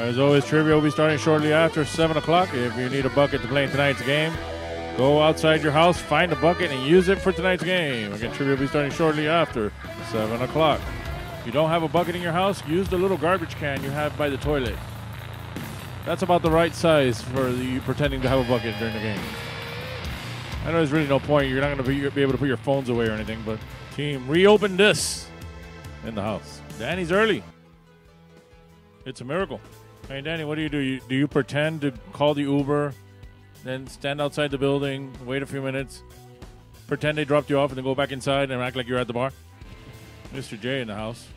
As always, trivia will be starting shortly after 7 o'clock. If you need a bucket to play in tonight's game, go outside your house, find a bucket, and use it for tonight's game. Again, trivia will be starting shortly after 7 o'clock. If you don't have a bucket in your house, use the little garbage can you have by the toilet. That's about the right size for you pretending to have a bucket during the game. I know there's really no point. You're not going to be able to put your phones away or anything, but team, reopen this in the house. Danny's early. It's a miracle. Hey, Danny, what do? Do you pretend to call the Uber, then stand outside the building, wait a few minutes, pretend they dropped you off, and then go back inside and act like you're at the bar? Mr. J in the house.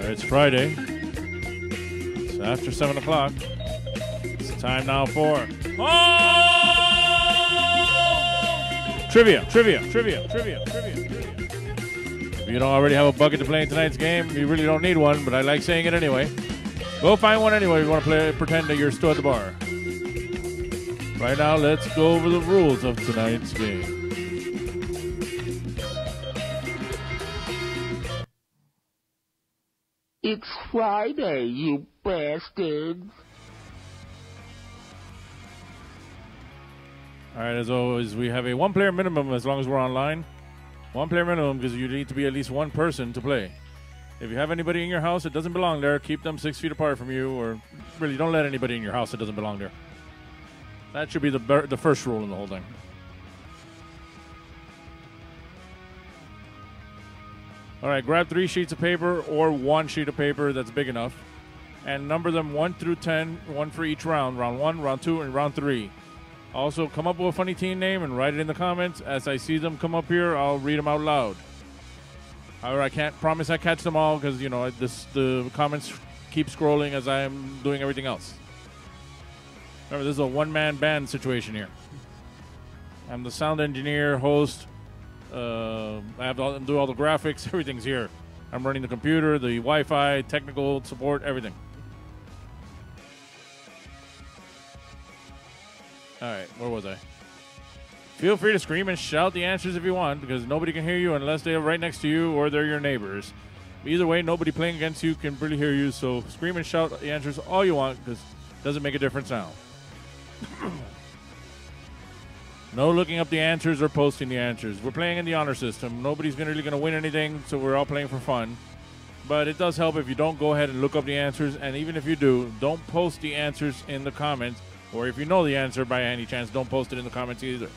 It's Friday. It's after 7 o'clock. It's time now for Trivia. If you don't already have a bucket to play in tonight's game, you really don't need one, but I like saying it anyway. Go find one anyway if you want to pretend that you're still at the bar. Right now, let's go over the rules of tonight's game. It's Friday, you bastards. All right, as always, we have a one-player minimum as long as we're online. One-player minimum because you need to be at least one person to play. If you have anybody in your house that doesn't belong there, keep them 6 feet apart from you, or really don't let anybody in your house that doesn't belong there. That should be the first rule in the whole thing. All right, grab 3 sheets of paper or 1 sheet of paper that's big enough, and number them 1 through 10, one for each round. Round 1, round 2, and round 3. Also, come up with a funny team name and write it in the comments. As I see them come up here, I'll read them out loud. However, I can't promise I catch them all because, the comments keep scrolling as I'm doing everything else. Remember, this is a one-man band situation here. I'm the sound engineer, host. I have to do all the graphics. Everything's here. I'm running the computer, the Wi-Fi, technical support, everything. All right, where was I? Feel free to scream and shout the answers if you want, because nobody can hear you unless they're right next to you or they're your neighbors. Either way, nobody playing against you can really hear you, so scream and shout the answers all you want, because it doesn't make a difference now. No looking up the answers or posting the answers. We're playing in the honor system. Nobody's really going to win anything, so we're all playing for fun. But it does help if you don't go ahead and look up the answers, and even if you do, don't post the answers in the comments. Or if you know the answer by any chance, don't post it in the comments either.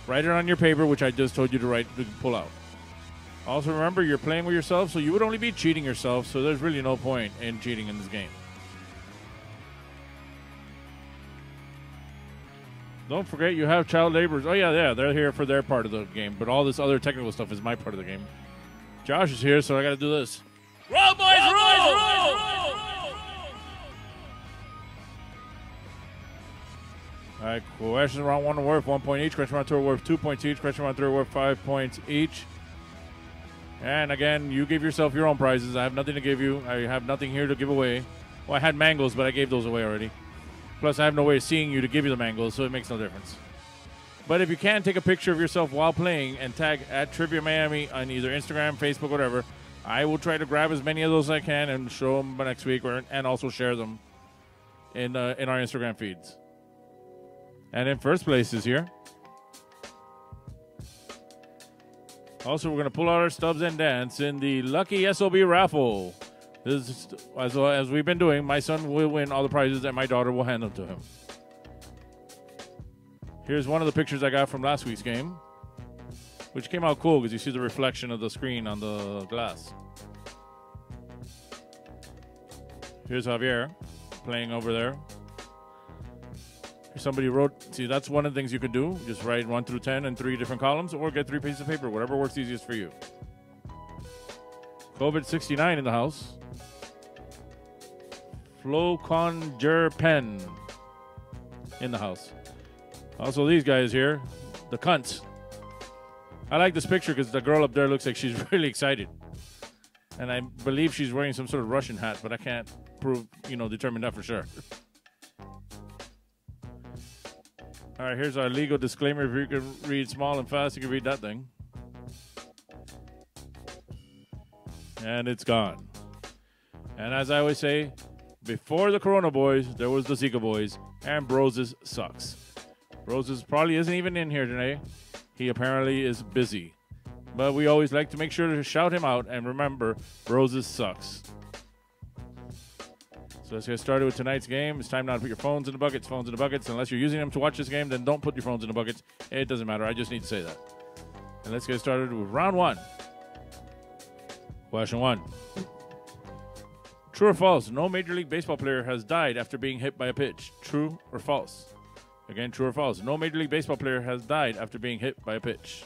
Write it on your paper, which I just told you to pull out. Also, remember, you're playing with yourself, so you would only be cheating yourself, so there's really no point in cheating in this game. Don't forget you have child laborers. Oh, yeah, they're here for their part of the game, but all this other technical stuff is my part of the game. Josh is here, so I got to do this. Roll, boys, roll! All right, questions round 1 are worth 1 point each. Question round 2 are worth 2 points each. Question round 3 are worth 5 points each. And again, you give yourself your own prizes. I have nothing to give you. I have nothing here to give away. Well, I had mangoes, but I gave those away already. Plus, I have no way of seeing you to give you the mangoes, so it makes no difference. But if you can take a picture of yourself while playing and tag at Trivia Miami on either Instagram, Facebook, whatever, I will try to grab as many of those as I can and show them next week, and also share them in our Instagram feeds. And in first place is here. Also, we're going to pull out our stubs and dance in the Lucky SOB raffle. This is, as we've been doing, my son will win all the prizes and my daughter will hand them to him. Here's one of the pictures I got from last week's game, which came out cool because you see the reflection of the screen on the glass. Here's Javier playing over there. Somebody wrote, see, that's one of the things you could do. Just write 1 through 10 in 3 different columns, or get 3 pieces of paper, whatever works easiest for you. COVID-69 in the house. Flo Conjure Pen in the house. Also, these guys here, the cunts. I like this picture because the girl up there looks like she's really excited. And I believe she's wearing some sort of Russian hat, but I can't determine that for sure. All right, here's our legal disclaimer. If you can read small and fast, you can read that thing. And it's gone. And as I always say, before the Corona Boys, there was the Zika Boys, and Broses sucks. Broses probably isn't even in here today. He apparently is busy. But we always like to make sure to shout him out, and remember, Broses sucks. So let's get started with tonight's game. It's time now to put your phones in the buckets, Unless you're using them to watch this game, then don't put your phones in the buckets. It doesn't matter. I just need to say that. And let's get started with round one. Question one. True or false? No Major League Baseball player has died after being hit by a pitch. True or false? Again, true or false? No Major League Baseball player has died after being hit by a pitch.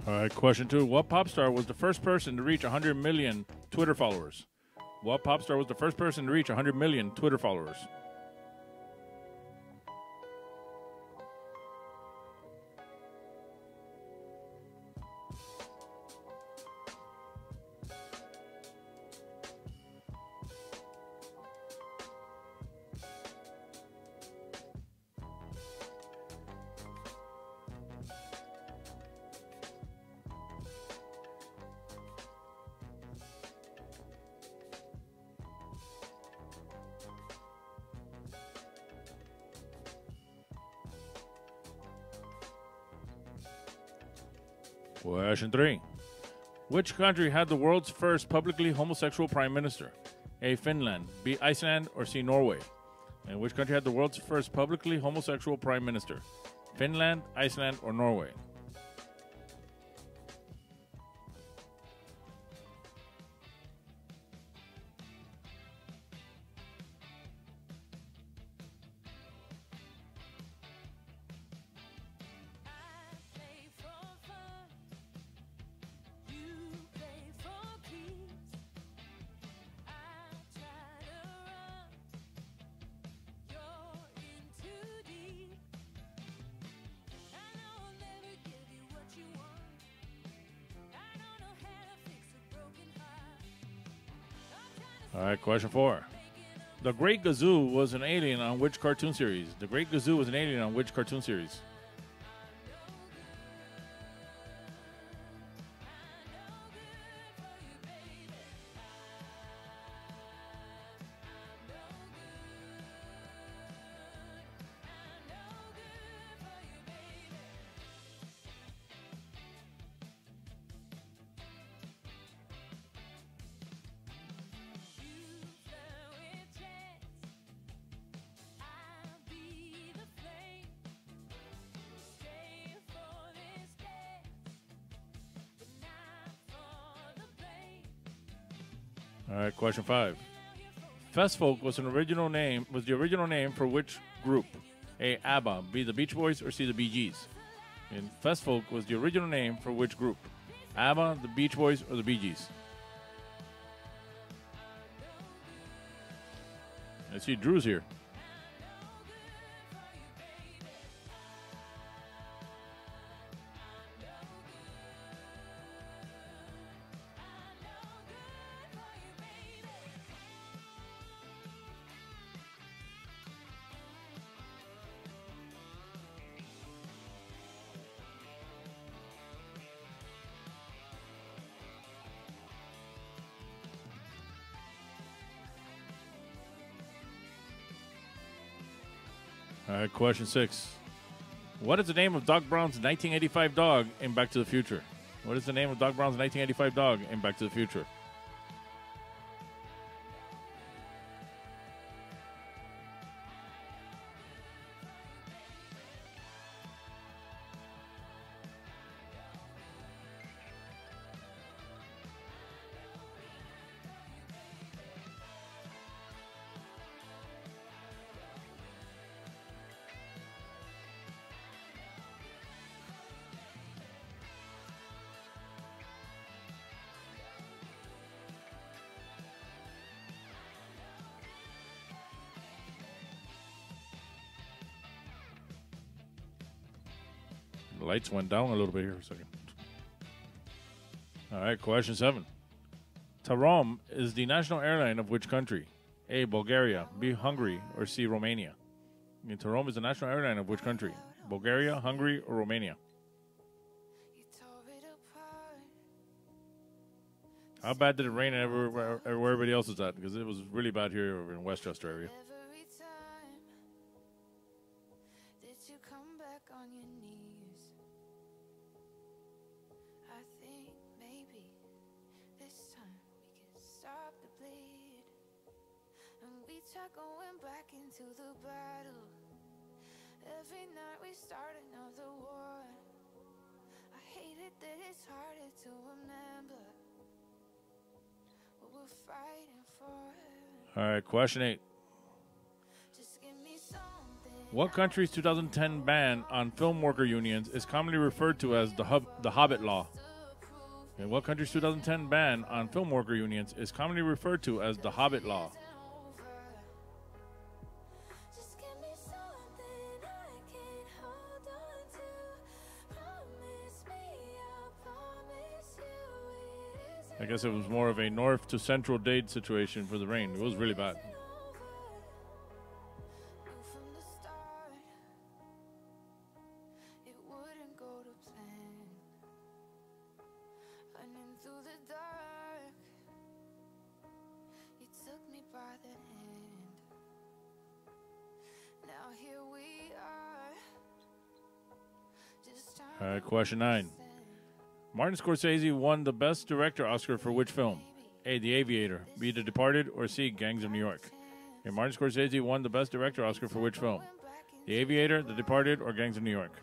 All right, question two. What pop star was the first person to reach 100 million Twitter followers? What pop star was the first person to reach 100 million Twitter followers? Question three. Which country had the world's first publicly homosexual prime minister? A, Finland, B, Iceland, or C, Norway? And which country had the world's first publicly homosexual prime minister? Finland, Iceland, or Norway? All right, question four. The Great Gazoo was an alien on which cartoon series? The Great Gazoo was an alien on which cartoon series? All right, question five. Festfolk was the original name for which group? A, ABBA, B, the Beach Boys, or C, the Bee Gees? And Festfolk was the original name for which group? ABBA, the Beach Boys, or the Bee Gees? I see Drew's here. All right, question six. What is the name of Doc Brown's 1985 dog in Back to the Future? What is the name of Doc Brown's 1985 dog in Back to the Future? The lights went down a little bit here for a second. All right, question 7. Tarom is the national airline of which country? A, Bulgaria, B, Hungary, or C, Romania? Tarom is the national airline of which country? Bulgaria, Hungary, or Romania? How bad did it rain where everybody else is at? Because it was really bad here over in Westchester area. Going back into the battle. Every night we start another war. I hate it that it's harder to remember what we're fighting for. All right, question 8. Just give me something. What country's 2010 ban on film worker unions is commonly referred to as the Hobbit Law? Okay, what country's 2010 ban on film worker unions is commonly referred to as the Hobbit Law? I guess it was more of a north to central Dade situation for the rain. It was really bad. All right, question 9. Martin Scorsese won the Best Director Oscar for which film? A, The Aviator, B, The Departed, or C, Gangs of New York? Okay, Martin Scorsese won the Best Director Oscar for which film? The Aviator, The Departed, or Gangs of New York?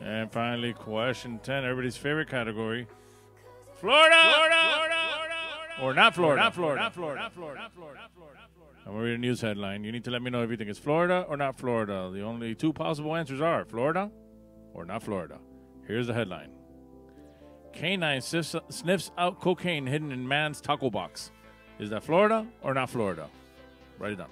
And finally, question 10, everybody's favorite category. Florida! Or not Florida. I'm going to read a news headline. You need to let me know if you think it's Florida or not Florida. The only two possible answers are Florida or not Florida. Here's the headline. Canine sniffs out cocaine hidden in man's taco box. Is that Florida or not Florida? Write it down.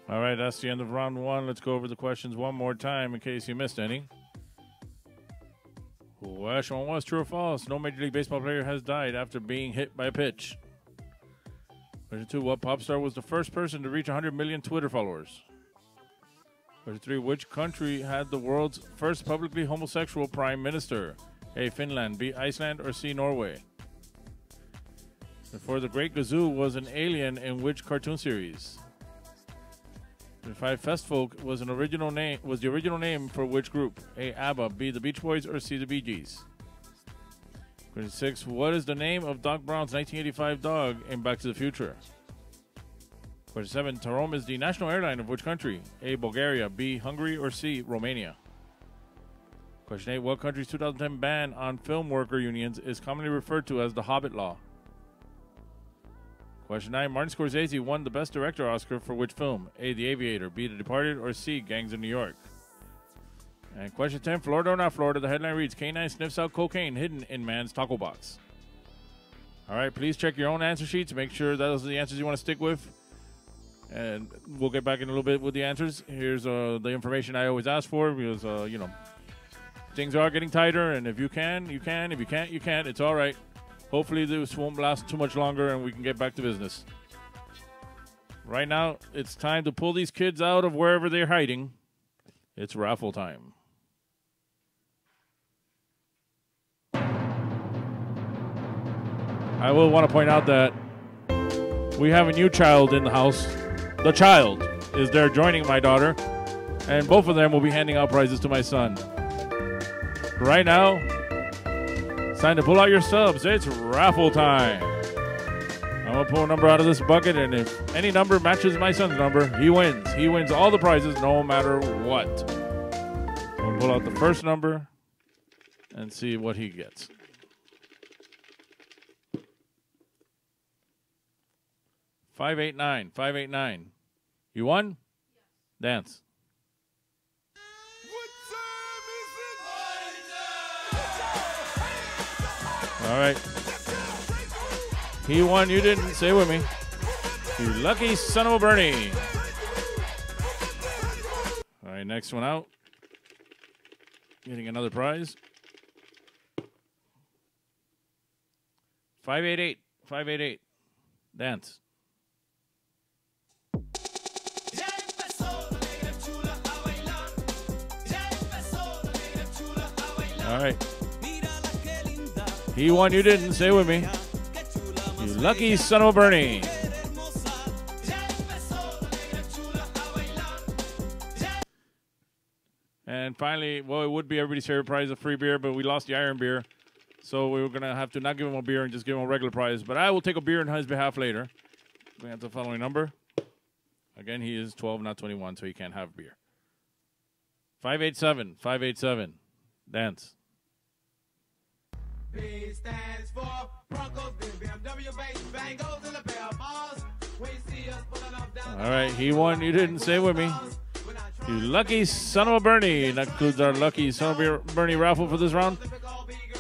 All right, that's the end of round 1. Let's go over the questions one more time in case you missed any. Question 1 was true or false. No Major League Baseball player has died after being hit by a pitch. Question 2, what pop star was the first person to reach 100 million Twitter followers? Question 3, which country had the world's first publicly homosexual prime minister? A, Finland, B, Iceland, or C, Norway? And 4, the Great Gazoo was an alien in which cartoon series? 5, Festfolk was the original name for which group? A, ABBA, B, the Beach Boys, or C, the Bee Gees? Question 6, what is the name of Doc Brown's 1985 dog in Back to the Future? Question 7, Tarom is the national airline of which country? A, Bulgaria, B, Hungary, or C, Romania? Question 8, what country's 2010 ban on film worker unions is commonly referred to as the Hobbit Law? Question 9, Martin Scorsese won the Best Director Oscar for which film? A, The Aviator, B, The Departed, or C, Gangs of New York? And question 10, Florida or not Florida? The headline reads, K9 sniffs out cocaine hidden in man's taco box. All right, please check your own answer sheets. Make sure those are the answers you want to stick with. And we'll get back in a little bit with the answers. Here's the information I always ask for because, things are getting tighter, and if you can, you can. If you can't, you can't. It's all right. Hopefully this won't last too much longer and we can get back to business. Right now, it's time to pull these kids out of wherever they're hiding. It's raffle time. I will want to point out that we have a new child in the house. The child is there joining my daughter, and both of them will be handing out prizes to my son. Right now, it's time to pull out your subs. It's raffle time. I'm going to pull a number out of this bucket, and if any number matches my son's number, he wins. He wins all the prizes no matter what. I'm going to pull out the first number and see what he gets. $589. You won? Yes. Dance. All right. He won. You didn't. Say with me. You lucky son of a Bernie. All right, next one out. Getting another prize. 588. 588. Dance. All right. He won, you didn't. Say with me. You lucky son of a Bernie. And finally, well, it would be everybody's favorite prize, a free beer, but we lost the Iron beer. So we were going to have to not give him a beer and just give him a regular prize. But I will take a beer on his behalf later. We have the following number. Again, he is 12, not 21, so he can't have beer. 587. 587. Dance. B stands for Broncos, BMW, Bengals, and the Bell Balls. When you see us pulling up down. All right, he won. You didn't. Say with me. You lucky son of a Bernie. And that concludes our lucky son of a Bernie raffle for this round.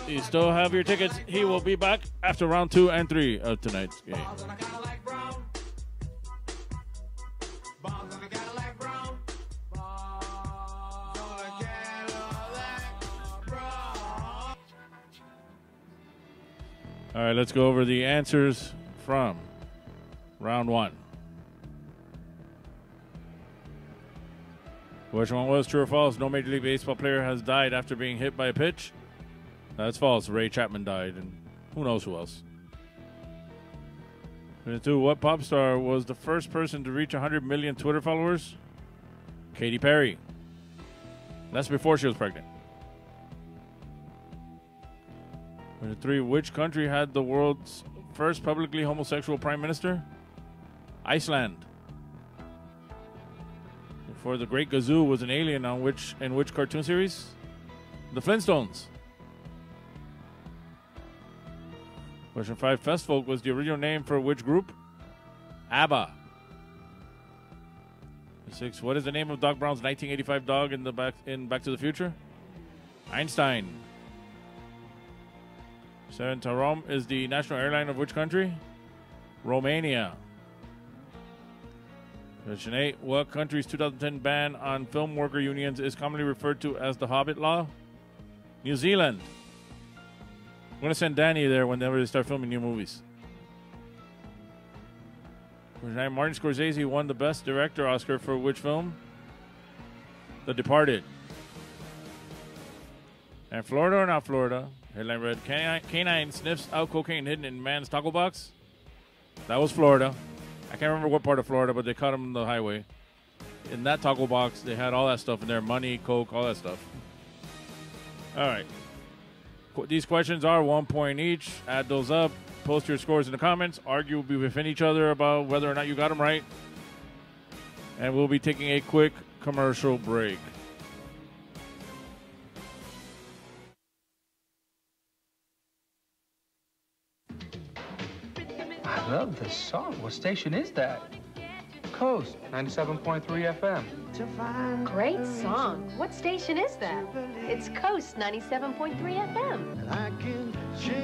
You still have your tickets. He will be back after round 2 and 3 of tonight's game. All right, let's go over the answers from round 1. Which one was true or false? No Major League Baseball player has died after being hit by a pitch. That's false. Ray Chapman died, and who knows who else. 2. What pop star was the first person to reach 100 million Twitter followers? Katy Perry. That's before she was pregnant. 3. Which country had the world's first publicly homosexual prime minister? Iceland. 4. The Great Gazoo was an alien in which cartoon series? The Flintstones. Question 5. Festfolk was the original name for which group? ABBA. 6. What is the name of Doc Brown's 1985 dog in Back to the Future? Einstein. 7. Tarom is the national airline of which country? Romania. Question 8. What country's 2010 ban on film worker unions is commonly referred to as the Hobbit Law? New Zealand. I'm going to send Danny there whenever they start filming new movies. Question 9. Martin Scorsese won the Best Director Oscar for which film? The Departed. And Florida or not Florida? Headline read, Canine sniffs out cocaine hidden in man's tackle box. That was Florida. I can't remember what part of Florida, but they caught him on the highway. In that tackle box, they had all that stuff in there. Money, coke, all that stuff. All right. These questions are 1 point each. Add those up. Post your scores in the comments. Argue within each other about whether or not you got them right. And we'll be taking a quick commercial break. I love this song. What station is that? Coast, 97.3 FM. Great song. What station is that? It's Coast 97.3 FM.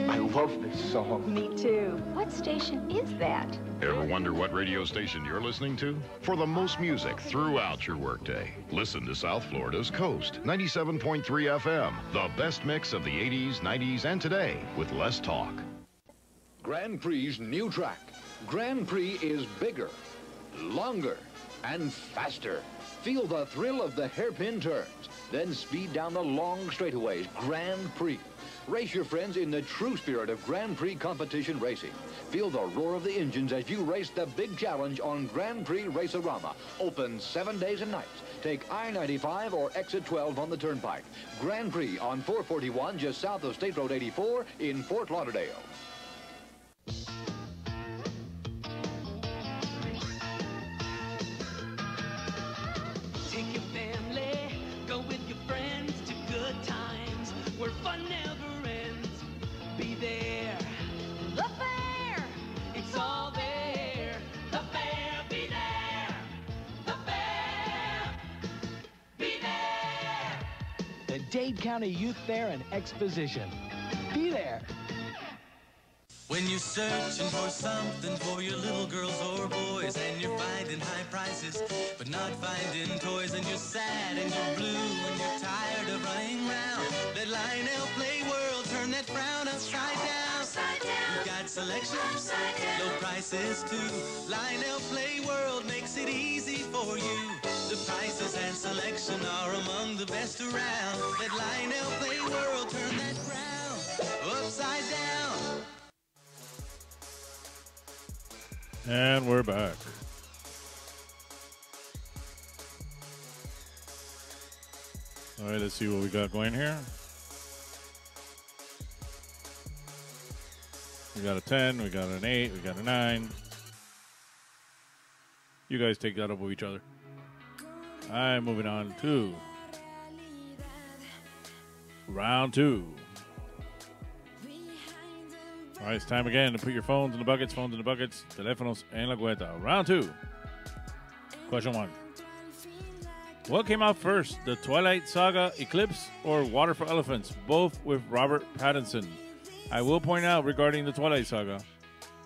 I love this song. Me too. What station is that? Ever wonder what radio station you're listening to? For the most music throughout your workday, listen to South Florida's Coast, 97.3 FM. The best mix of the 80s, 90s, and today with less talk. Grand Prix's new track. Grand Prix is bigger, longer, and faster. Feel the thrill of the hairpin turns, then speed down the long straightaways. Grand Prix. Race your friends in the true spirit of Grand Prix competition racing. Feel the roar of the engines as you race the big challenge on Grand Prix Race-A-Rama. Open 7 days and nights. Take I-95 or Exit 12 on the Turnpike. Grand Prix on 441 just south of State Road 84 in Fort Lauderdale. Take your family, go with your friends to good times where fun never ends. Be there. The fair, it's all there. The fair, be there. The fair, be there. The Dade County Youth Fair and Exposition. Be there. When you're searching for something for your little girls or boys, and you're finding high prices, but not finding toys, and you're sad and you're blue and you're tired of running round, let Lionel Play World turn that frown upside down. Upside down. You've got selection, low prices too. Lionel Play World makes it easy for you. The prices and selection are among the best around. Let Lionel Play World turn that frown upside down. And we're back. All right, let's see what we got going here. We got a 10, we got an 8, we got a 9. You guys take that up with each other. I'm moving on to round 2. All right, it's time again to put your phones in the buckets, teléfonos en la cuenta. Round 2. Question 1. What came out first, the Twilight Saga Eclipse or Water for Elephants, both with Robert Pattinson? I will point out regarding the Twilight Saga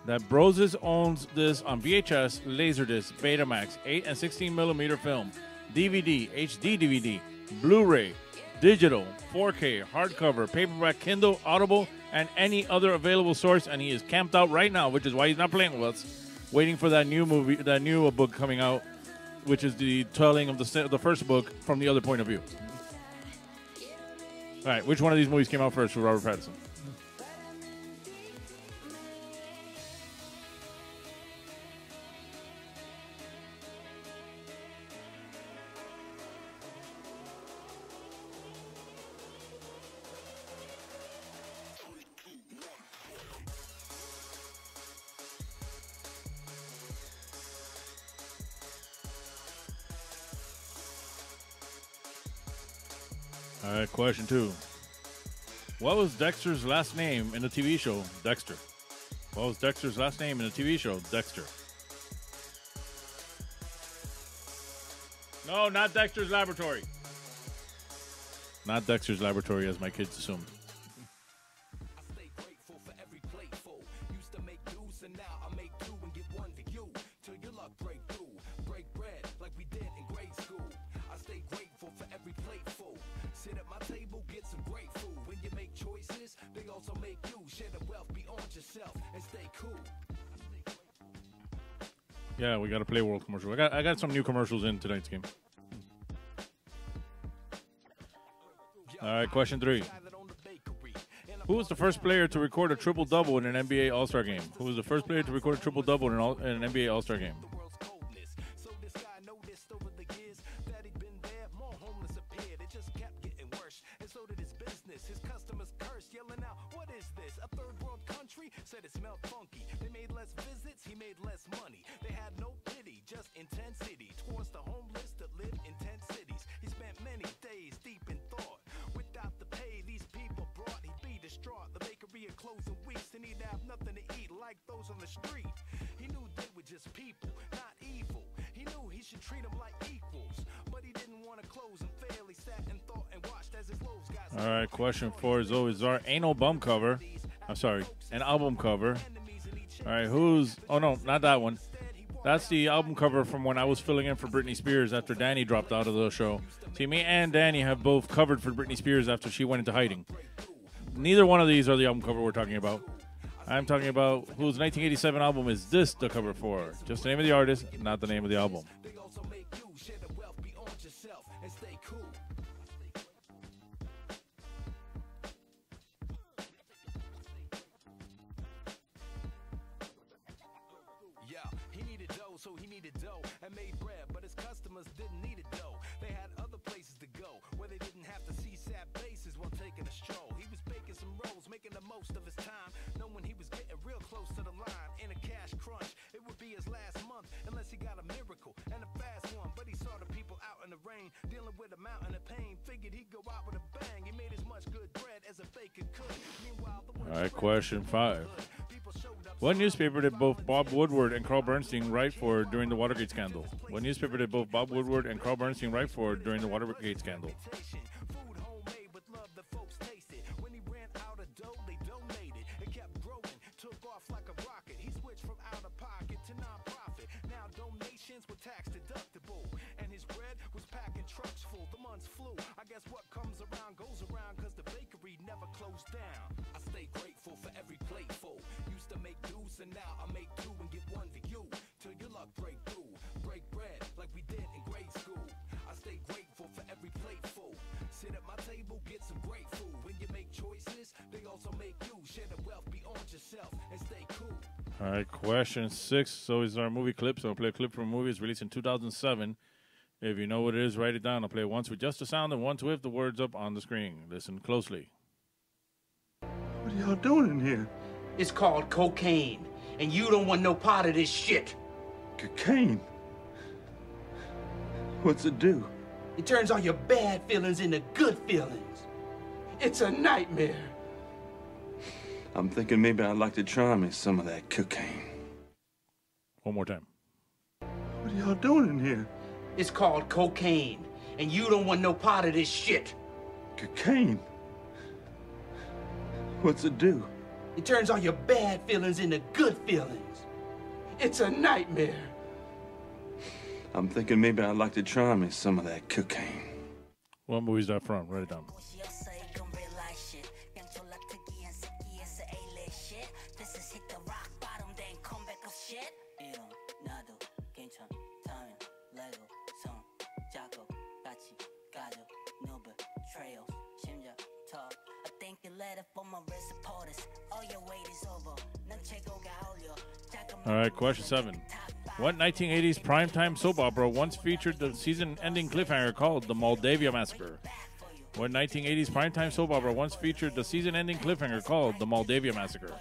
that Broses owns this on VHS, Laserdisc, Betamax, 8 and 16 millimeter film, DVD, HD DVD, Blu-ray, digital, 4K, hardcover, paperback, Kindle, Audible, and any other available source, and he is camped out right now, which is why he's not playing with us, waiting for that new movie, that new book coming out, which is the telling of the first book from the other point of view. All right, which one of these movies came out first for Robert Pattinson? All right, question 2. What was Dexter's last name in the TV show Dexter? What was Dexter's last name in the TV show Dexter? No, not Dexter's Laboratory. Not Dexter's Laboratory, as my kids assumed. Yeah, we got a Play World commercial. I got some new commercials in tonight's game. All right, question 3. Who was the first player to record a triple-double in an NBA All-Star game? Who was the first player to record a triple-double in an NBA All-Star game? Said it smelled funky. They made less visits, he made less money. They had no pity, just intensity towards the homeless that live in tent cities. He spent many days deep in thought. Without the pay these people brought, he'd be distraught. The bakery would close in weeks, and he'd have nothing to eat like those on the street. He knew they were just people, not evil. He knew he should treat them like equals, but he didn't want to close and fail. He sat and thought and watched as his loaves got. All right, question 4 is always our anal bum cover. I'm sorry, an album cover. All right, oh no, not that one. That's the album cover from when I was filling in for Britney Spears after Danny dropped out of the show. See, me and Danny have both covered for Britney Spears after she went into hiding. Neither one of these are the album cover we're talking about. I'm talking about whose 1987 album is this the cover for? Just the name of the artist, not the name of the album. So he needed dough and made bread, but his customers didn't need it dough. They had other places to go where they didn't have to see sad faces while taking a stroll. He was baking some rolls, making the most of his time, knowing he was getting real close to the line. In a cash crunch, it would be his last month unless he got a miracle and a fast one. But he saw the people out in the rain, dealing with a mountain of pain. Figured he'd go out with a bang. He made as much good bread as a baker could. Meanwhile, all right, question 5. What newspaper did both Bob Woodward and Carl Bernstein write for during the Watergate scandal? What newspaper did both Bob Woodward and Carl Bernstein write for during the Watergate scandal? Were tax deductible, and his bread was packing trucks full. The months flew. I guess what comes around goes around, cause the bakery never closed down. I stay grateful for every plateful. Used to make dues, and now I make 2 and give 1 to you. Till your luck break through. Break bread like we did in grade school. I stay grateful for every plateful. Sit at my table, get some great food. When you make choices, they also make you. Share the wealth beyond yourself and stay cool. All right, question 6. So is our movie clip. So I'll play a clip from a movie. It's released in 2007. If you know what it is, write it down. I'll play it once with just the sound and once with the words up on the screen. Listen closely. What are y'all doing in here? It's called cocaine, and you don't want no part of this shit. Cocaine? What's it do? It turns all your bad feelings into good feelings. It's a nightmare. I'm thinking maybe I'd like to try me some of that cocaine. One more time. What are y'all doing in here? It's called cocaine, and you don't want no part of this shit. Cocaine? What's it do? It turns all your bad feelings into good feelings. It's a nightmare. I'm thinking maybe I'd like to try me some of that cocaine. What movie is that from? Write it down. All right, question 7. What 1980s primetime soap opera once featured the season-ending cliffhanger called The Moldavia Massacre? What 1980s primetime soap opera once featured the season-ending cliffhanger called The Moldavia Massacre?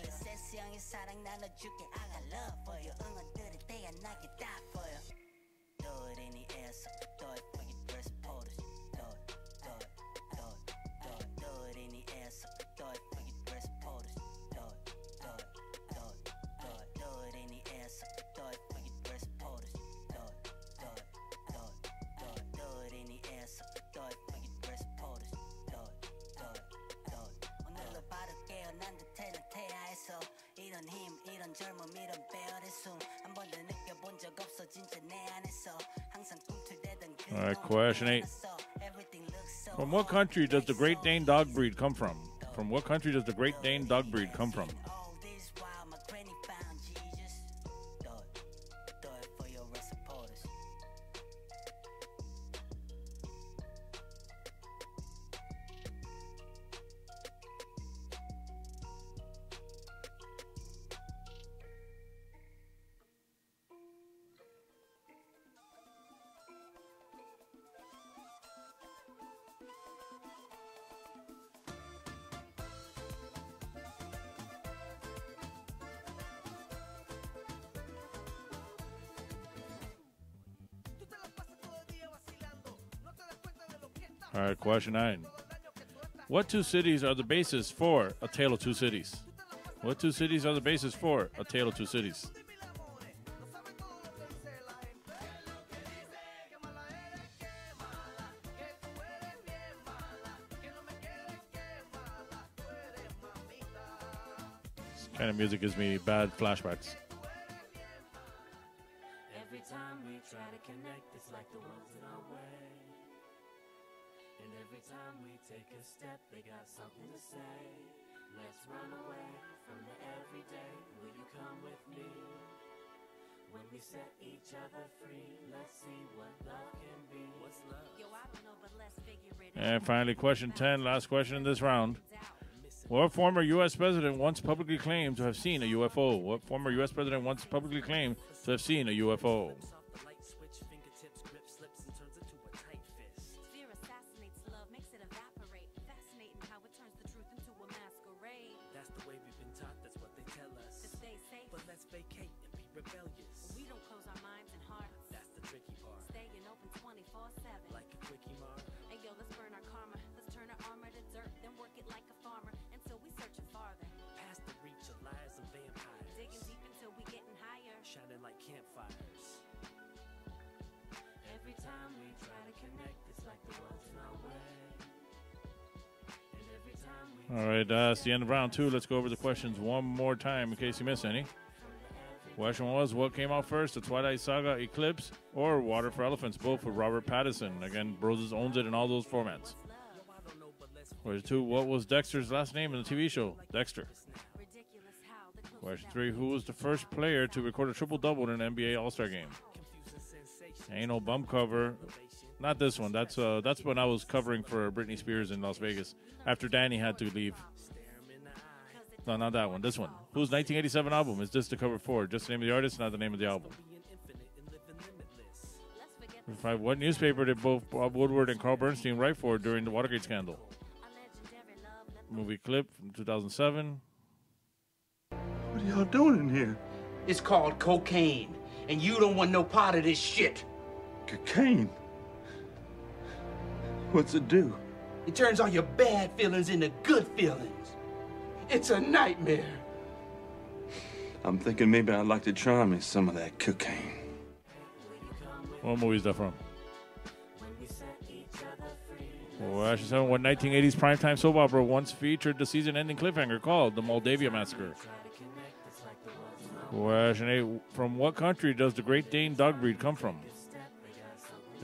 All right, question 8. From what country does the Great Dane dog breed come from? From what country does the Great Dane dog breed come from? All right, question 9. What 2 cities are the basis for A Tale of Two Cities? What 2 cities are the basis for A Tale of Two Cities? Kind of music gives me bad flashbacks. Every time we try to connect, it's like the world's in our way. And every time we take a step, they got something to say. Let's run away from the everyday. Will you come with me? When we set each other free, let's see what love can be. What's love? Yo, I don't know, but let's figure it out. And finally, question 10, last question in this round. What former U.S. president once publicly claimed to have seen a UFO? What former U.S. president once publicly claimed to have seen a UFO? Fear assassinates love, makes it evaporate. Fascinating how it turns the truth into a masquerade. That's the way we've been taught, that's what they tell us. To stay safe, But let's vacate and be rebellious. we don't close our minds and hearts. That's the tricky part. Staying open 24/7. Like a quickie mark. Hey yo, let's burn our karma. Let's turn our armor to dirt, then work it like a farmer until we search it farther. Past the reach of liars and vampires. Digging deep until we getting higher. Shining like campfires. Every time we try to connect, it's like the world's in our way. And every time we All right, that's the end of round 2. Let's go over the questions one more time in case you missed any. Question was, what came out first, The Twilight Saga, Eclipse, or Water for Elephants, both with Robert Pattinson? Again, Broses owns it in all those formats. Question 2, what was Dexter's last name in the TV show? Dexter. Question 3, who was the first player to record a triple-double in an NBA All-Star game? Ain't no bum cover. Not this one. That's when I was covering for Britney Spears in Las Vegas after Danny had to leave. No, not that one. This one. Whose 1987 album is this the cover for? Just the name of the artist, not the name of the album. 5, what newspaper did both Bob Woodward and Carl Bernstein write for during the Watergate scandal? Movie clip from 2007. What are y'all doing in here? It's called cocaine, and you don't want no part of this shit. Cocaine? What's it do? It turns all your bad feelings into good feelings. It's a nightmare. I'm thinking maybe I'd like to try me some of that cocaine. What movie is that from? Well, actually, what 1980s primetime soap opera once featured the season-ending cliffhanger called The Moldavia Massacre? Question 8, from what country does the Great Dane dog breed come from?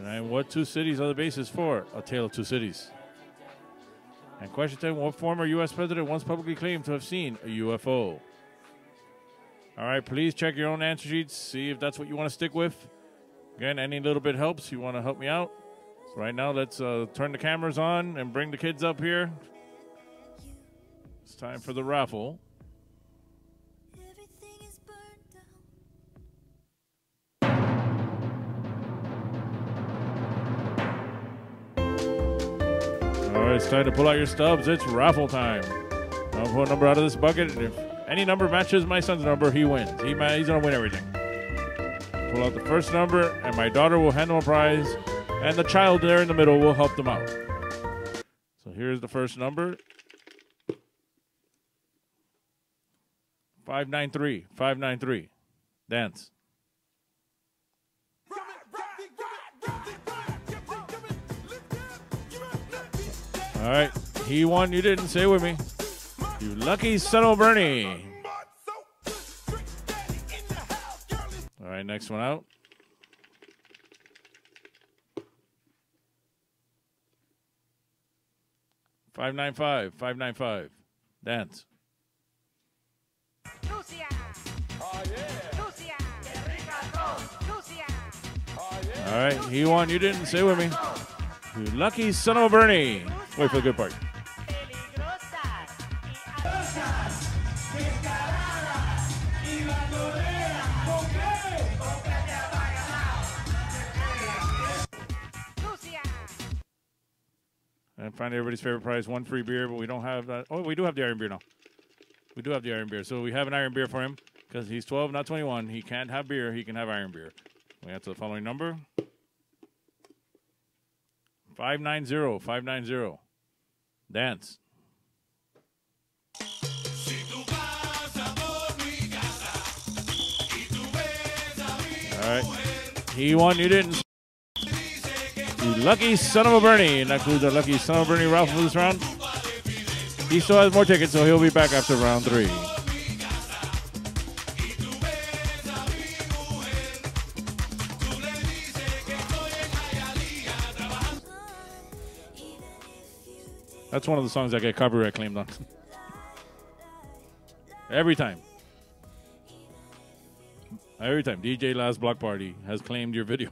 And what 2 cities are the basis for A Tale of Two Cities? And question 10, what former U.S. president once publicly claimed to have seen a UFO? All right, please check your own answer sheets, see if that's what you want to stick with. Again, any little bit helps. You want to help me out? So right now, let's turn the cameras on and bring the kids up here. It's time for the raffle. All right, it's time to pull out your stubs. It's raffle time. I'll pull a number out of this bucket. And if any number matches my son's number, he wins. He's going to win everything. Pull out the first number, and my daughter will hand him a prize, and the child there in the middle will help them out. So here's the first number. 593. 593. Dance. All right, he won. You didn't. Say it with me. You lucky son of a Bernie. All right, next one out. $595. $595. Dance. All right, he won. You didn't. Say it with me. You lucky son of a Bernie. Wait for the good part. And finally, everybody's favorite prize, 1 free beer, but we don't have that. Oh, we do have the Iron Beer now. We do have the Iron Beer. So we have an Iron Beer for him because he's 12, not 21. He can't have beer. He can have Iron Beer. We answer the following number. 590. 590. Dance. All right. He won. You didn't. You lucky son of a Bernie. And that concludes our lucky son of a Bernie raffle for this round. He still has more tickets, so he'll be back after round 3. That's one of the songs I get copyright claimed on. Every time. Every time. DJ Last Block Party has claimed your video.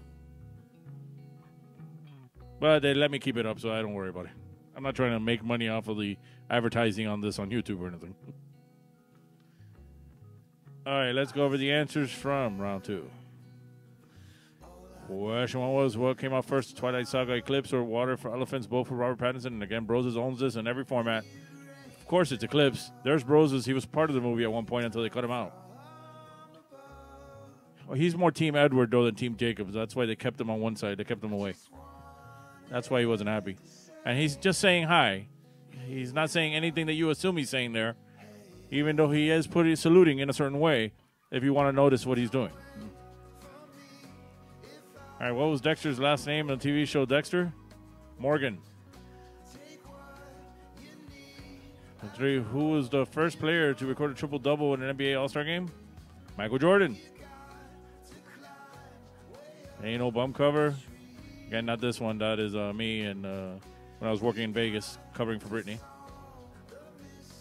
But they let me keep it up, so I don't worry about it. I'm not trying to make money off of the advertising on this on YouTube or anything. All right, let's go over the answers from round 2. Question 1 was, what came out first, Twilight Saga, Eclipse, or Water for Elephants, both for Robert Pattinson? And again, Broses owns this in every format. Of course, it's Eclipse. There's Broses. He was part of the movie at one point until they cut him out. Well, he's more Team Edward, though, than Team Jacobs. That's why they kept him on one side. They kept him away. That's why he wasn't happy. And he's just saying hi. He's not saying anything that you assume he's saying there, even though he is saluting in a certain way, if you want to notice what he's doing. All right, what was Dexter's last name on the TV show Dexter? Morgan. 3, who was the first player to record a triple-double in an NBA All-Star game? Michael Jordan. Ain't no bum cover. Again, not this one. That is me and when I was working in Vegas covering for Britney.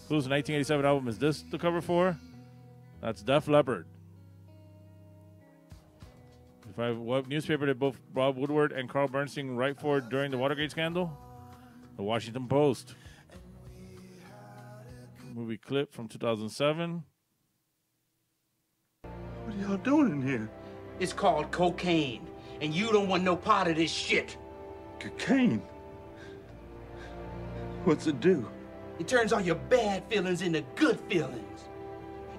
Whose 1987 album is this the cover for? That's Def Leppard. What newspaper did both Bob Woodward and Carl Bernstein write for during the Watergate scandal? The Washington Post. Movie clip from 2007. What are y'all doing in here? It's called cocaine, and you don't want no part of this shit. Cocaine? What's it do? It turns all your bad feelings into good feelings.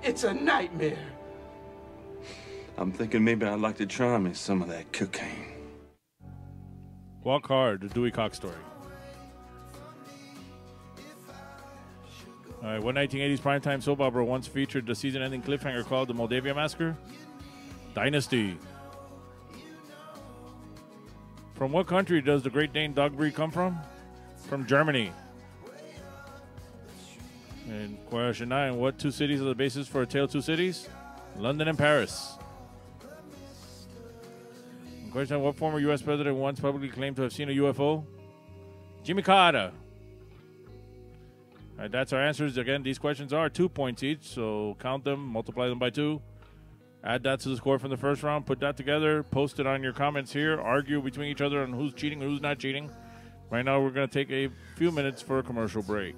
It's a nightmare. I'm thinking maybe I'd like to try me some of that cocaine. Walk Hard, the Dewey Cox story. All right, what 1980s primetime soap opera once featured the season-ending cliffhanger called The Moldavia Massacre? Dynasty. From what country does the Great Dane dog breed come from? From Germany. And question 9, what 2 cities are the basis for A Tale of Two Cities? London and Paris. And question 10, what former U.S. president once publicly claimed to have seen a UFO? Jimmy Carter. All right, that's our answers. Again, these questions are 2 points each, so count them, multiply them by 2. Add that to the score from the first round. Put that together. Post it on your comments here. Argue between each other on who's cheating and who's not cheating. Right now, we're going to take a few minutes for a commercial break.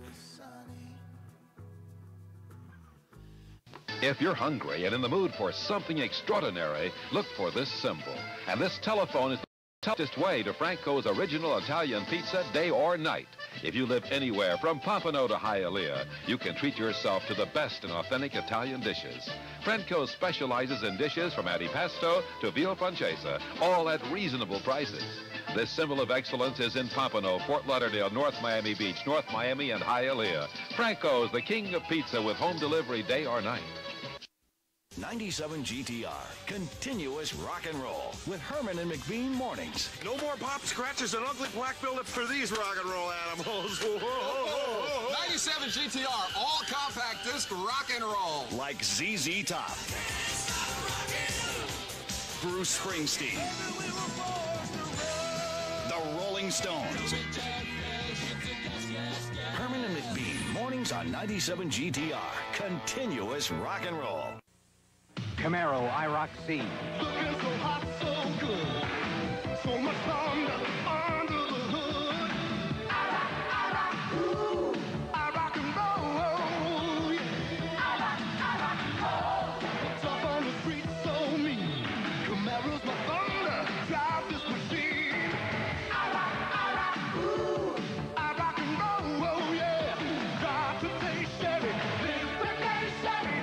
If you're hungry and in the mood for something extraordinary, look for this symbol. And this telephone is the toughest way to Franco's original Italian pizza, day or night. If you live anywhere from Pompano to Hialeah, you can treat yourself to the best in authentic Italian dishes. Franco specializes in dishes from antipasto to veal pancetta, all at reasonable prices. This symbol of excellence is in Pompano, Fort Lauderdale, North Miami Beach, North Miami, and Hialeah. Franco's, the king of pizza with home delivery day or night. 97 GTR, continuous rock and roll with Herman and McBean mornings. No more pop scratches and ugly black buildups for these rock and roll animals. 97 GTR, all compact disc rock and roll. Like ZZ Top, Bruce Springsteen, the Rolling Stones. Herman and McBean mornings on 97 GTR, continuous rock and roll. Camaro IROC C. Looking so hot, so good. So much thunder under the hood. I rock, ooh, I rock and roll. I rock, tough on the street, so mean. Camaro's my thunder, drive this machine. I rock, ooh, I rock and roll, yeah. Drive today, Chevy, live today, Chevy.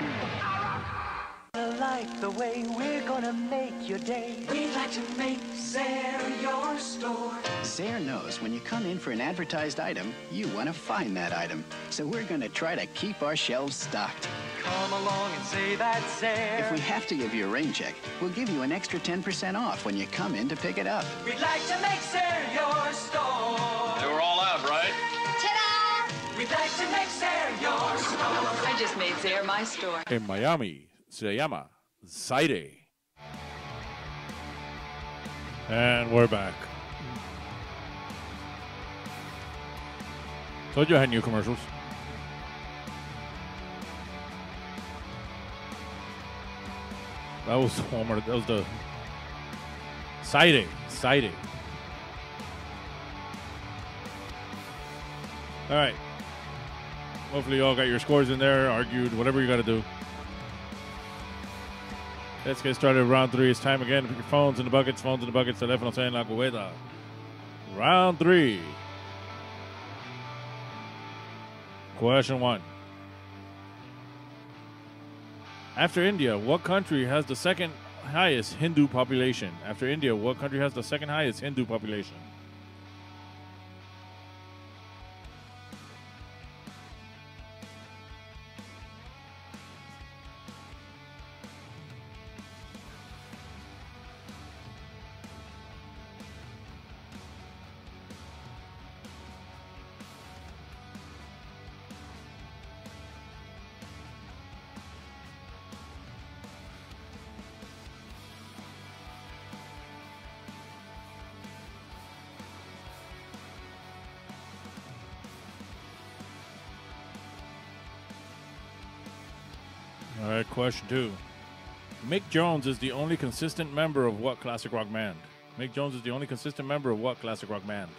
Like the way we're gonna make your day. We like to make Sayre your store. Sayre knows when you come in for an advertised item, you want to find that item. So we're going to try to keep our shelves stocked. Come along and say that, Sayre. If we have to give you a rain check, we'll give you an extra 10% off when you come in to pick it up. We'd like to make Sayre your store. They were all out, right? Ta-da! We'd like to make Sayre your store. I just made Sayre my store. In Miami, se llama Zaire. And we're back. Told you I had new commercials. That was Walmart. That was the sighting. All right. Hopefully you all got your scores in there, argued, whatever you got to do. Let's get started. Round 3. It's time again. Put your phones in the buckets. Teléfonos en la cubeta. Round 3. Question 1. After India, what country has the second highest Hindu population? After India, what country has the second highest Hindu population? All right, question 2. Mick Jones is the only consistent member of what classic rock band? Mick Jones is the only consistent member of what classic rock band?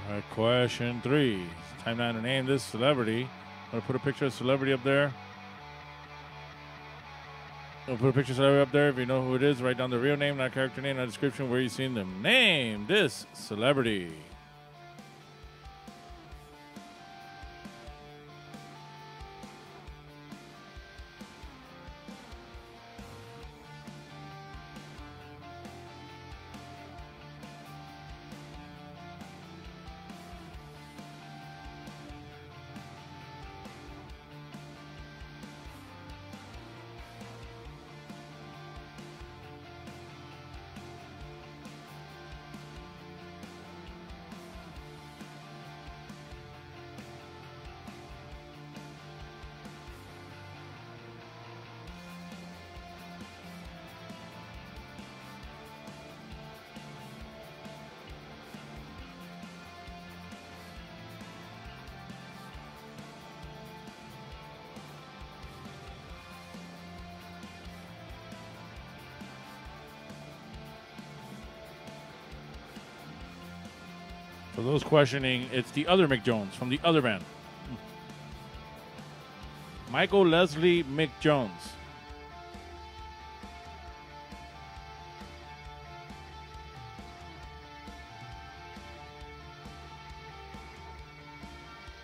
All right, question 3. It's time now to name this celebrity. I'm going to put a picture of celebrity up there. I'll put a picture of celebrity up there. If you know who it is, write down the real name, not character name, not description, where you've seen them. Name this celebrity. For those questioning, it's the other Mick Jones from the other band. Michael Leslie Mick Jones.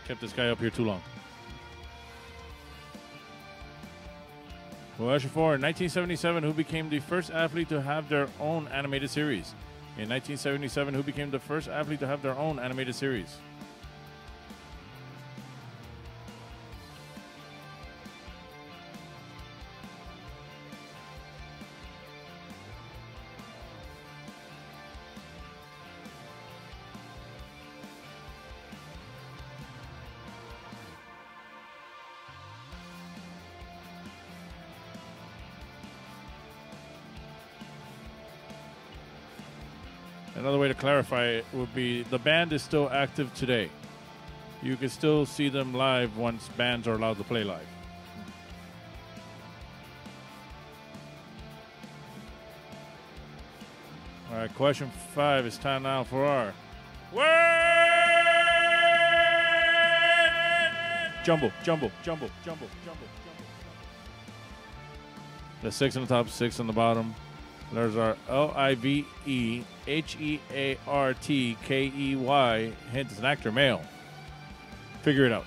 Kept this guy up here too long. Question 4. In 1977, who became the first athlete to have their own animated series? In 1977, who became the first athlete to have their own animated series? Another way to clarify it would be the band is still active today. You can still see them live once bands are allowed to play live. All right, question 5. It's time now for our Jumble. The 6 on the top, 6 on the bottom. There's our Liveheartkey. Hint, it's an actor, male. Figure it out.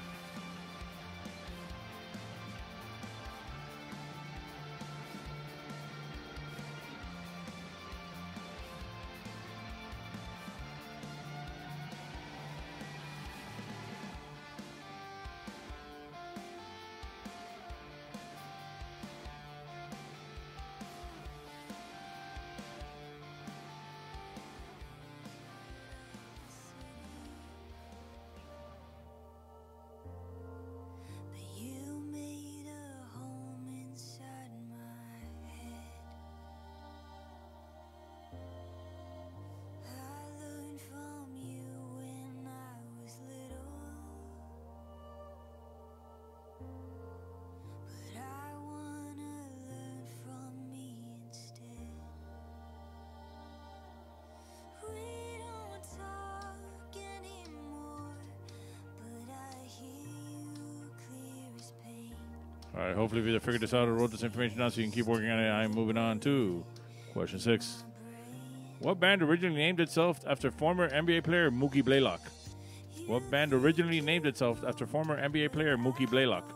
All right, hopefully you either figured this out or wrote this information down so you can keep working on it. I'm moving on to question 6. What band originally named itself after former NBA player Mookie Blaylock? What band originally named itself after former NBA player Mookie Blaylock?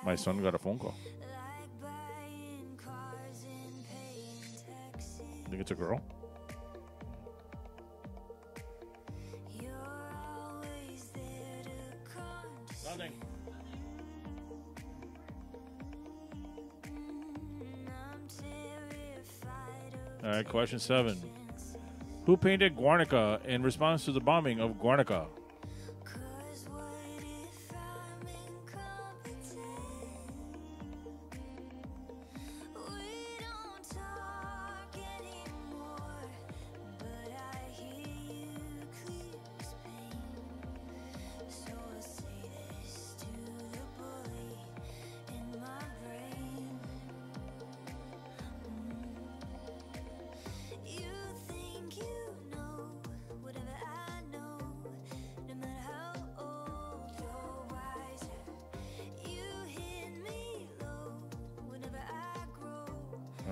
My son got a phone call. I think it's a girl. Nothing. All right, question 7. Who painted Guernica in response to the bombing of Guernica?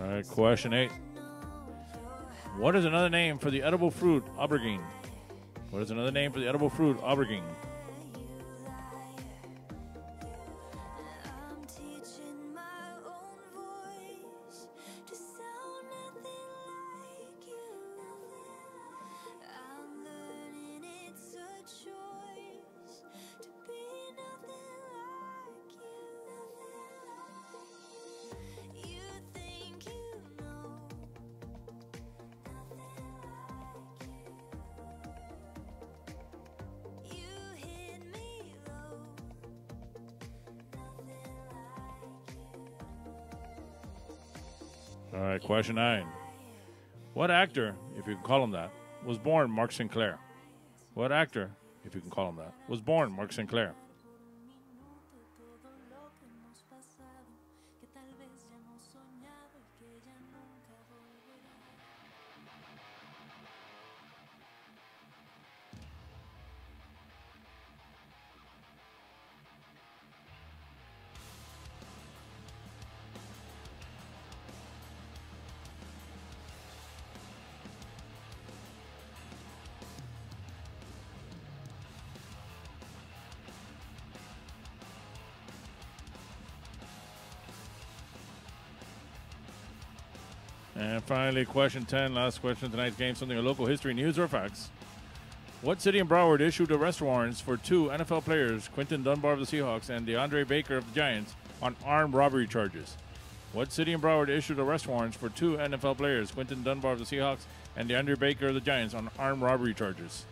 All right, question 8. What is another name for the edible fruit aubergine? What is another name for the edible fruit aubergine? All right, question 9. What actor, if you can call him that, was born Mark Sinclair? What actor, if you can call him that, was born Mark Sinclair? And finally, question 10, last question of tonight's game, something of local history, news, or facts. What city in Broward issued arrest warrants for 2 NFL players, Quinton Dunbar of the Seahawks and DeAndre Baker of the Giants, on armed robbery charges? What city in Broward issued arrest warrants for 2 NFL players, Quinton Dunbar of the Seahawks and DeAndre Baker of the Giants, on armed robbery charges?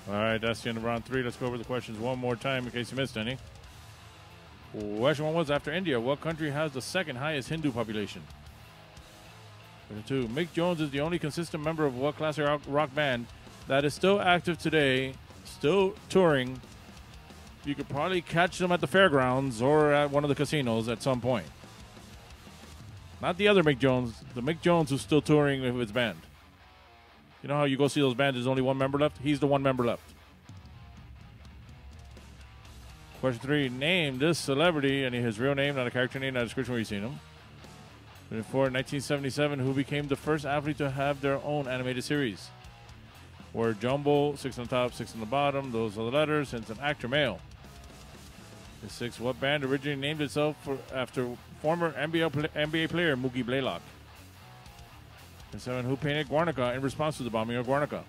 All right, that's the end of round 3. Let's go over the questions one more time in case you missed any. Question 1 was, after India, what country has the second highest Hindu population? Question 2, Mick Jones is the only consistent member of what classic rock band that is still active today, still touring? You could probably catch them at the fairgrounds or at one of the casinos at some point. Not the other Mick Jones, the Mick Jones who's still touring with his band. You know how you go see those bands, there's only one member left? He's the one member left. Question 3, name this celebrity, and his real name, not a character name, not a description where you've seen him. 24, 1977, who became the first athlete to have their own animated series? Word jumble, 6 on the top, 6 on the bottom, those are the letters, and it's an actor male. The 6, what band originally named itself after former NBA player Mookie Blaylock? The 7, who painted Guernica in response to the bombing of Guernica?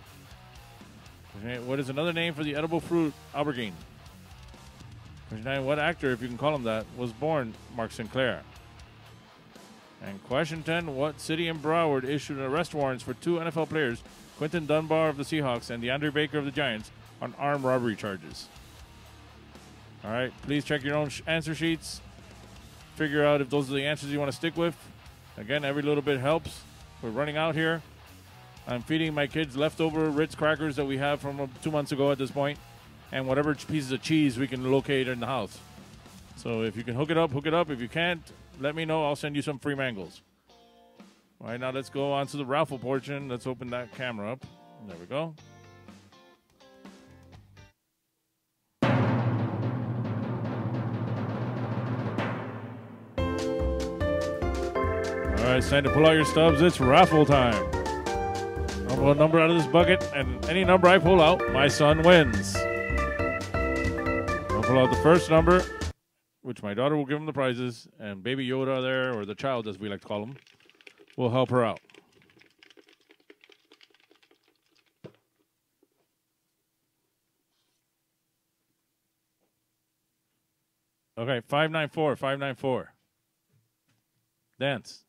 What is another name for the edible fruit aubergine? Question 9, what actor, if you can call him that, was born Mark Sinclair? And question 10, what city in Broward issued arrest warrants for 2 NFL players, Quinton Dunbar of the Seahawks and DeAndre Baker of the Giants, on armed robbery charges? All right, please check your own answer sheets. Figure out if those are the answers you want to stick with. Again, every little bit helps. We're running out here. I'm feeding my kids leftover Ritz crackers that we have from 2 months ago at this point, and whatever pieces of cheese we can locate in the house. So if you can hook it up, hook it up. If you can't, let me know. I'll send you some free mangoes. All right, now let's go on to the raffle portion. Let's open that camera up. There we go. All right, it's time to pull out your stubs. It's raffle time. I'll pull a number out of this bucket, and any number I pull out, my son wins. I'll pull out the first number, which my daughter will give him the prizes, and Baby Yoda there, or the child as we like to call him, will help her out. Okay, 594, 594. Dance.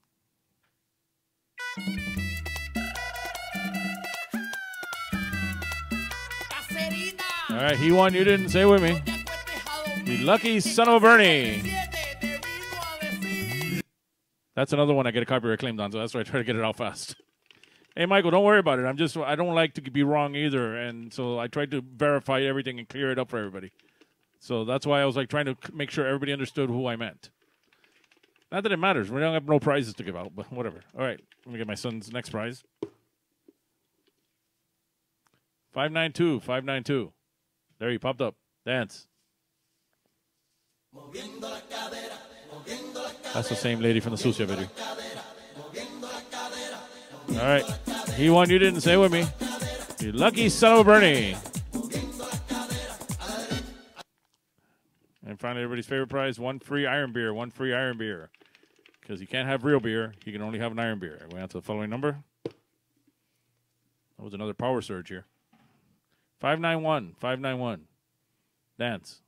All right, he won, you didn't. Say with me. The lucky son of a Bernie. That's another one I get a copyright claim on, so that's why I try to get it out fast. Hey, Michael, don't worry about it. I don't like to be wrong either, and so I tried to verify everything and clear it up for everybody. So that's why I was like trying to make sure everybody understood who I meant. Not that it matters. We don't have no prizes to give out, but whatever. All right, let me get my son's next prize. 592, 592. There he popped up. Dance. That's the same lady from the Sucia video. All right. He won, you didn't. Say with me. You lucky son of a Bernie. And finally, everybody's favorite prize, one free iron beer. One free iron beer. Because you can't have real beer. You can only have an iron beer. We on to the following number. That was another power surge here. 591, 591. Dance.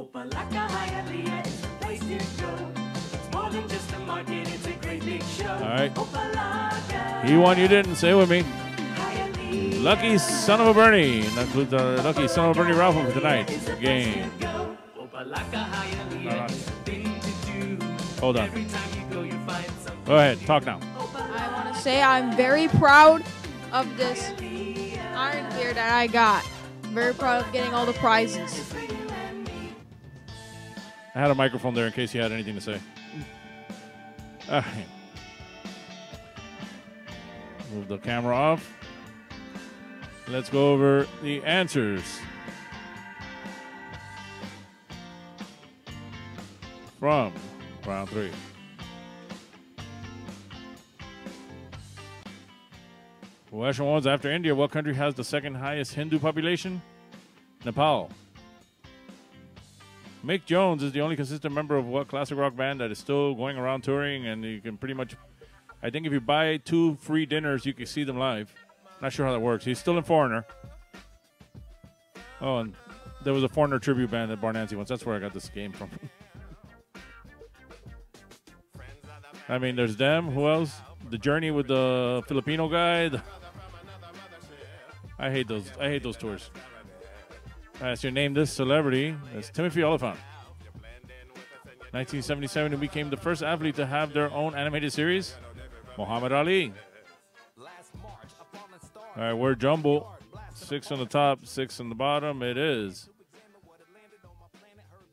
Opalaka Hialeah is the place to go. It's more than just a market, it's a great big show. All right. Opalaka. He won, you didn't. Say it with me. Hialeah. Lucky son of a Bernie. That includes the lucky son of a Bernie raffle for tonight's game. Opalaka Hialeah is the thing to do. Hold on. Every time you go, you find something. Go ahead. Talk now. I want to say I'm very proud of this iron beer that I got. Very proud of getting all the prizes. I had a microphone there in case you had anything to say. All right. Move the camera off. Let's go over the answers. From round 3. Question 1 was after India, what country has the second highest Hindu population? Nepal. Mick Jones is the only consistent member of what classic rock band that is still going around touring, and you can pretty much, I think if you buy 2 free dinners, you can see them live. Not sure how that works. He's still in Foreigner. Oh, and there was a Foreigner tribute band at Barnancy once. That's where I got this game from. I mean, there's them. Who else? The Journey with the Filipino guy. I hate those tours. So name this celebrity. That's Timothy Oliphant. 1977, he became the first athlete to have their own animated series. Muhammad Ali. All right, word jumble. 6 on the top, 6 on the bottom. It is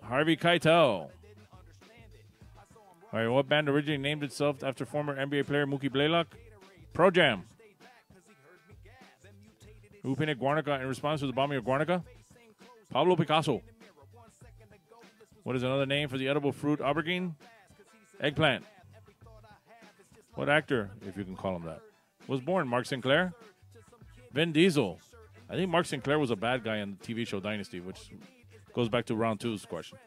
Harvey Keitel. All right, what band originally named itself after former NBA player Mookie Blaylock? Pro Jam. Who painted Guernica in response to the bombing of Guernica? Pablo Picasso. What is another name for the edible fruit aubergine? Eggplant. What actor, if you can call him that, was born Mark Sinclair? Vin Diesel. I think Mark Sinclair was a bad guy on the TV show Dynasty, which Goes back to round 2's question.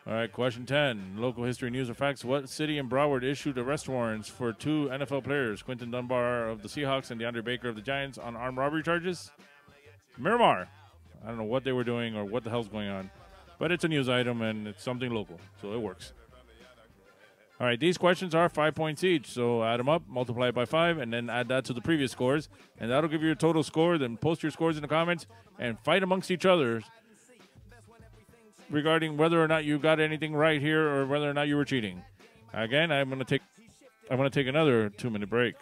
All right, question 10. Local history, news, or facts. What city in Broward issued arrest warrants for 2 NFL players, Quinton Dunbar of the Seahawks and DeAndre Baker of the Giants, on armed robbery charges? Miramar. I don't know what they were doing or what the hell's going on. But it's a news item, and it's something local, so it works. All right, these questions are 5 points each, so add them up, multiply it by 5, and then add that to the previous scores, and that'll give you your total score. Then post your scores in the comments and fight amongst each other regarding whether or not you got anything right here or whether or not you were cheating. Again, I'm gonna take another 2-minute break.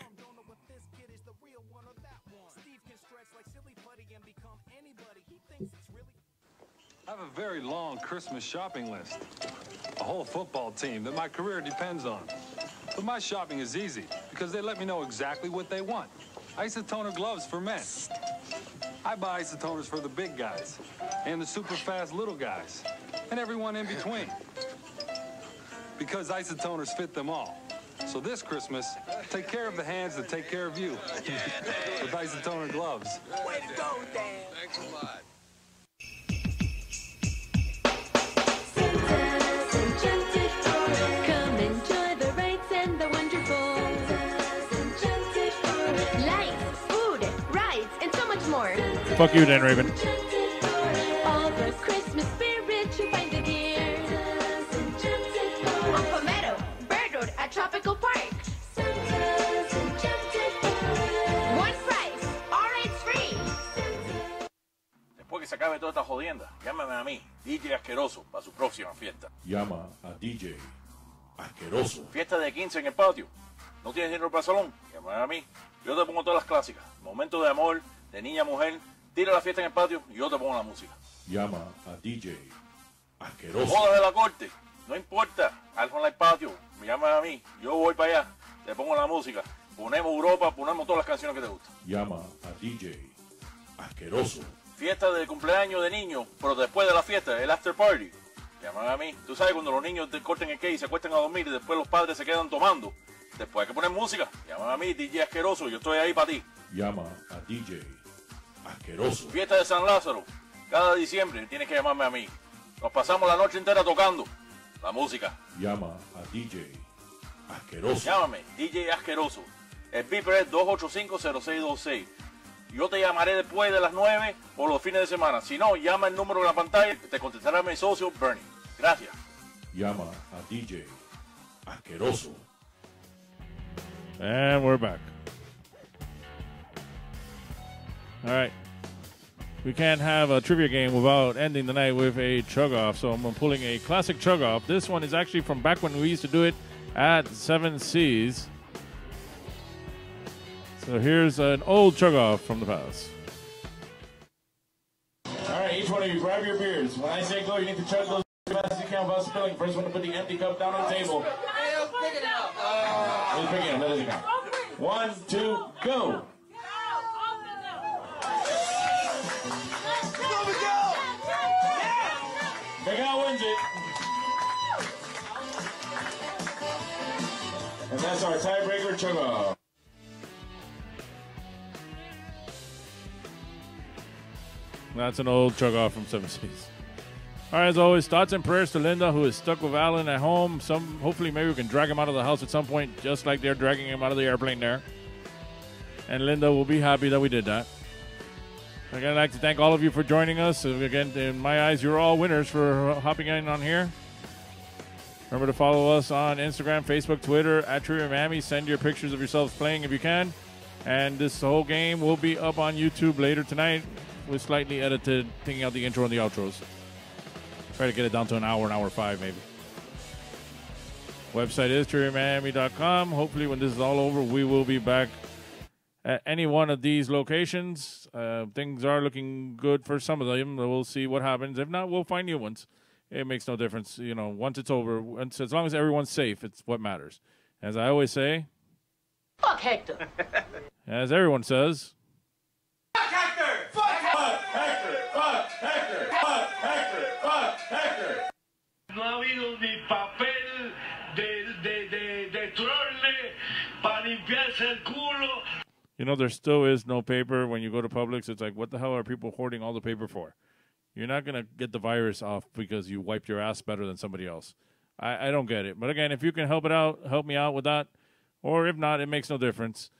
I have a very long Christmas shopping list. A whole football team that my career depends on. But my shopping is easy because they let me know exactly what they want. Isotoner gloves for men. I buy isotoners for the big guys and the super fast little guys and everyone in between. Because isotoners fit them all. So this Christmas, take care of the hands that take care of you with isotoner gloves. Way to go, Dan. Thanks a lot. Come enjoy the rides and the wonderful lights, food, rides, and so much more. Fuck you, Dan Raven. All the Christmas spirit you find it here. On Palmetto, Bird Road at Tropical Park. One price, all rides free. Después que se acabe toda esta jodienda, llámame a mí, DJ Asqueroso, para su próxima fiesta. Llama a DJ Asqueroso. Fiesta de 15 en el patio. ¿No tienes dinero para el salón? Llámame a mí. Yo te pongo todas las clásicas. Momento de amor, de niña a mujer. Tira la fiesta en el patio y yo te pongo la música. Llama a DJ Asqueroso. Boda de la corte. No importa. Algo en el patio. Me llamas a mí. Yo voy para allá. Te pongo la música. Ponemos Europa, ponemos todas las canciones que te gustan. Llama a DJ Asqueroso. Fiesta de cumpleaños de niños, pero después de la fiesta, el after party. Llaman a mí. Tú sabes cuando los niños te corten el cake y se acuestan a dormir y después los padres se quedan tomando. Después hay que poner música. Llaman a mí, DJ Asqueroso. Yo estoy ahí para ti. Llama a DJ Asqueroso. Fiesta de San Lázaro. Cada diciembre tienes que llamarme a mí. Nos pasamos la noche entera tocando la música. Llama a DJ Asqueroso. Llámame, DJ Asqueroso. El beeper es 285-0626. Yo te llamaré después de las 9 o los fines de semana. Si no, llama el número en la pantalla. Te contestará mi socio, Bernie. Gracias. Llama a DJ Asqueroso. And we're back. All right. We can't have a trivia game without ending the night with a chug-off, so I'm pulling a classic chug-off. This one is actually from back when we used to do it at 7 Seas. So here's an old chug-off from the past. All right, each one of you, grab your beers. When I say go, you need to chug those as fast as you can without spilling. First one to put the empty cup down on the table. Who's picking it up? That doesn't count. 1, 2, go. Big Al wins it. And that's our tiebreaker chug-off. That's an old chug-off from 7 Seas. All right, as always, thoughts and prayers to Linda, who is stuck with Alan at home. Hopefully, maybe we can drag him out of the house at some point, just like they're dragging him out of the airplane there. And Linda will be happy that we did that. Again, I'd like to thank all of you for joining us. Again, in my eyes, you're all winners for hopping in on here. Remember to follow us on Instagram, Facebook, Twitter, at Trivia Miami. Send your pictures of yourselves playing if you can. And this whole game will be up on YouTube later tonight with slightly edited, taking out the intro and the outros. Try to get it down to an hour 5 maybe. Website is TriviaMiami.com. Hopefully when this is all over, we will be back at any one of these locations. Things are looking good for some of them. We'll see what happens. If not, we'll find new ones. It makes no difference. You know, once it's over, as long as everyone's safe, it's what matters. As I always say. Fuck Hector. As everyone says. Fuck Hector. Fuck Hector. Fuck Hector. Fuck Hector. Fuck Hector. No ha habido ni papel de trole para limpiarse el culo. You know, there still is no paper when you go to Publix. It's like, what the hell are people hoarding all the paper for? You're not going to get the virus off because you wiped your ass better than somebody else. I don't get it. But again, if you can help me out with that. Or if not, it makes no difference.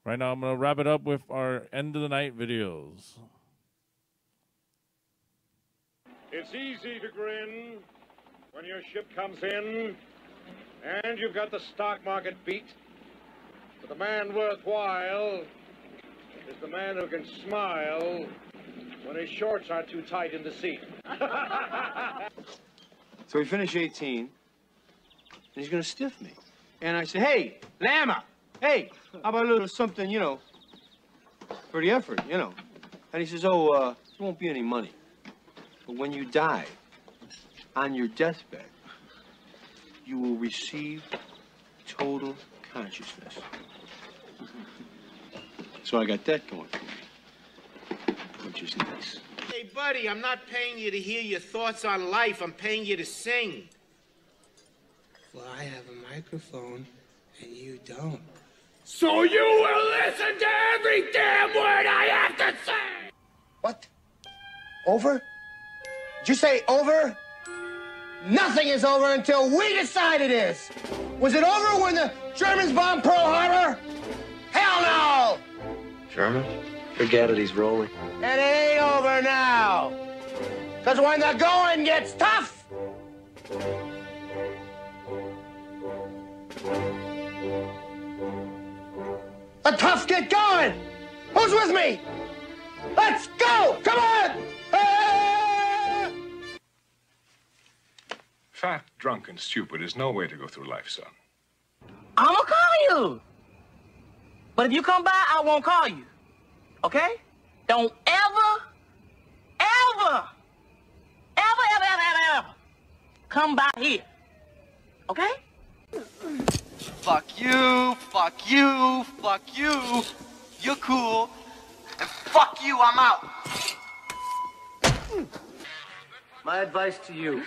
Right now, I'm going to wrap it up with our end of the night videos. It's easy to grin when your ship comes in and you've got the stock market beat. But the man worthwhile is the man who can smile when his shorts are too tight in the seat. So we finish 18, and he's going to stiff me. And I said, hey, Lama, hey, how about a little something, you know, for the effort, you know. And he says, oh, there won't be any money. But when you die, on your deathbed, you will receive total consciousness. So I got that going for me, which is nice. Hey, buddy, I'm not paying you to hear your thoughts on life. I'm paying you to sing. Well, I have a microphone, and you don't. So you will listen to every damn word I have to say! What? Over? Did you say over? Nothing is over until we decide it is. Was it over when the Germans bombed Pearl Harbor? Hell no! German? Forget it, he's rolling. It ain't over now. Because when the going gets tough, the tough get going. Who's with me? Let's go! Come on! Fat, drunk, and stupid is no way to go through life, son. I'm gonna call you. But if you come by, I won't call you. Okay? Don't ever come by here. Okay? Fuck you, fuck you, fuck you. You're cool. And fuck you, I'm out. My advice to you is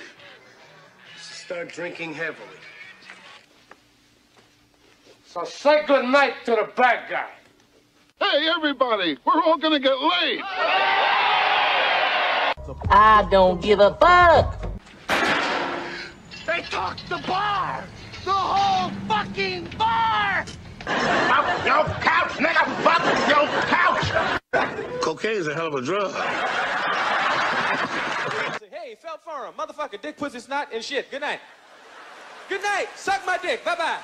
to start drinking heavily. So say good night to the bad guy. Hey, everybody, we're all gonna get laid. I don't give a fuck. They took the bar. The whole fucking bar. Fuck your couch, nigga. Fuck your couch. Cocaine's a hell of a drug. Hey, felt firm, motherfucker, dick, pussy, snot, and shit. Good night. Good night. Suck my dick. Bye-bye.